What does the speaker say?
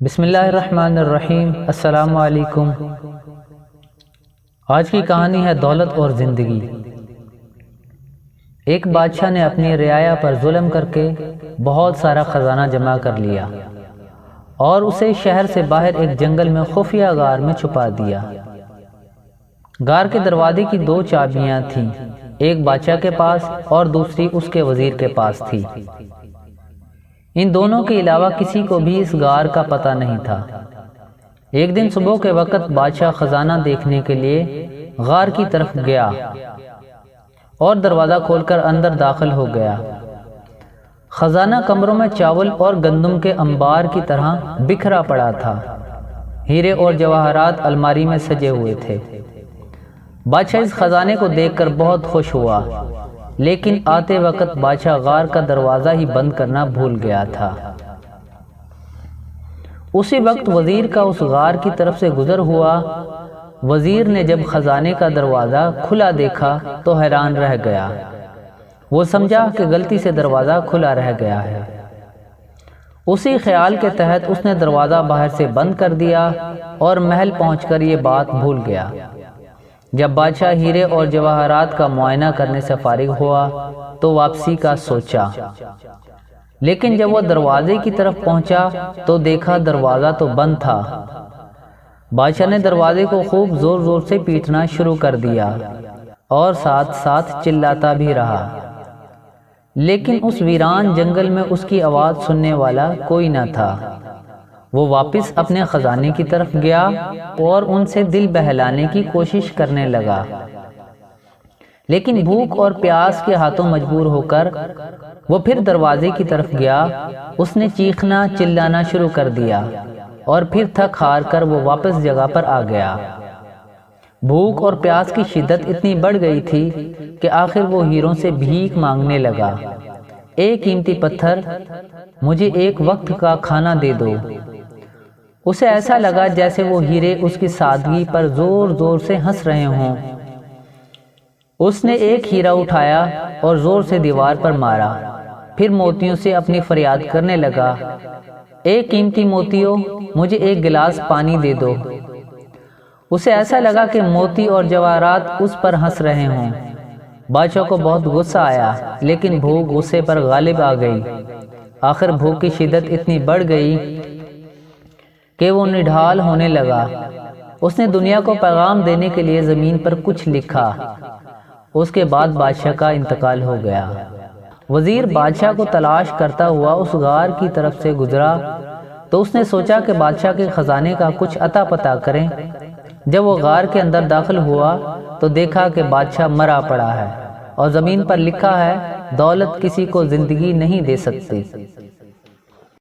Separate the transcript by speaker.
Speaker 1: بسم اللہ الرحمن الرحیم۔ السلام علیکم۔ آج کی کہانی ہے دولت اور زندگی۔ ایک بادشاہ نے اپنی رعایا پر ظلم کر کے بہت سارا خزانہ جمع کر لیا اور اسے شہر سے باہر ایک جنگل میں خفیہ غار میں چھپا دیا۔ غار کے دروازے کی 2 چابیاں تھیں، ایک بادشاہ کے پاس اور دوسری اس کے وزیر کے پاس تھی۔ ان دونوں کے علاوہ کسی کو بھی اس غار کا پتہ نہیں تھا۔ ایک دن صبح کے وقت بادشاہ خزانہ دیکھنے کے لیے غار کی طرف گیا اور دروازہ کھول کر اندر داخل ہو گیا۔ خزانہ کمروں میں چاول اور گندم کے انبار کی طرح بکھرا پڑا تھا۔ ہیرے اور جواہرات الماری میں سجے ہوئے تھے۔ بادشاہ اس خزانے کو دیکھ کر بہت خوش ہوا، لیکن آتے وقت بادشاہ غار کا دروازہ ہی بند کرنا بھول گیا تھا۔ اسی وقت وزیر کا اس غار کی طرف سے گزر ہوا۔ وزیر نے جب خزانے کا دروازہ کھلا دیکھا تو حیران رہ گیا۔ وہ سمجھا کہ غلطی سے دروازہ کھلا رہ گیا ہے۔ اسی خیال کے تحت اس نے دروازہ باہر سے بند کر دیا اور محل پہنچ کر یہ بات بھول گیا۔ جب بادشاہ ہیرے اور جواہرات کا معائنہ کرنے سے فارغ ہوا تو واپسی کا سوچا، لیکن جب وہ دروازے کی طرف پہنچا تو دیکھا دروازہ تو بند تھا۔ بادشاہ نے دروازے کو خوب زور زور سے پیٹنا شروع کر دیا اور ساتھ ساتھ چلاتا بھی رہا، لیکن اس ویران جنگل میں اس کی آواز سننے والا کوئی نہ تھا۔ وہ واپس اپنے خزانے کی طرف گیا اور ان سے دل بہلانے کی کوشش کرنے لگا، لیکن بھوک اور پیاس کے ہاتھوں مجبور ہو کر وہ پھر دروازے کی طرف گیا۔ اس نے چیخنا چلانا شروع کر دیا اور پھر تھک ہار کر وہ واپس جگہ پر آ گیا۔ بھوک اور پیاس کی شدت اتنی بڑھ گئی تھی کہ آخر وہ ہیروں سے بھیک مانگنے لگا۔ ایک قیمتی پتھر، مجھے ایک وقت کا کھانا دے دو۔ اسے ایسا لگا جیسے وہ ہیرے اس کی سادگی پر زور زور سے ہنس رہے ہوں۔ اس نے ایک ہیرا اٹھایا اور زور سے دیوار پر مارا، پھر موتیوں سے اپنی فریاد کرنے لگا، ایک قیمتی موتیوں، مجھے ایک گلاس پانی دے دو۔ اسے ایسا لگا کہ موتی اور جواہرات اس پر ہنس رہے ہوں۔ بادشاہ کو بہت غصہ آیا، لیکن بھوک غصے پر غالب آ گئی۔ آخر بھوک کی شدت اتنی بڑھ گئی کہ وہ نڈھال ہونے لگا۔ اس نے دنیا کو پیغام دینے کے لیے زمین پر کچھ لکھا۔ اس کے بعد بادشاہ کا انتقال ہو گیا۔ وزیر بادشاہ کو تلاش کرتا ہوا اس غار کی طرف سے گزرا تو اس نے سوچا کہ بادشاہ کے خزانے کا کچھ عطا پتا کریں۔ جب وہ غار کے اندر داخل ہوا تو دیکھا کہ بادشاہ مرا پڑا ہے اور زمین پر لکھا ہے، دولت کسی کو زندگی نہیں دے سکتی۔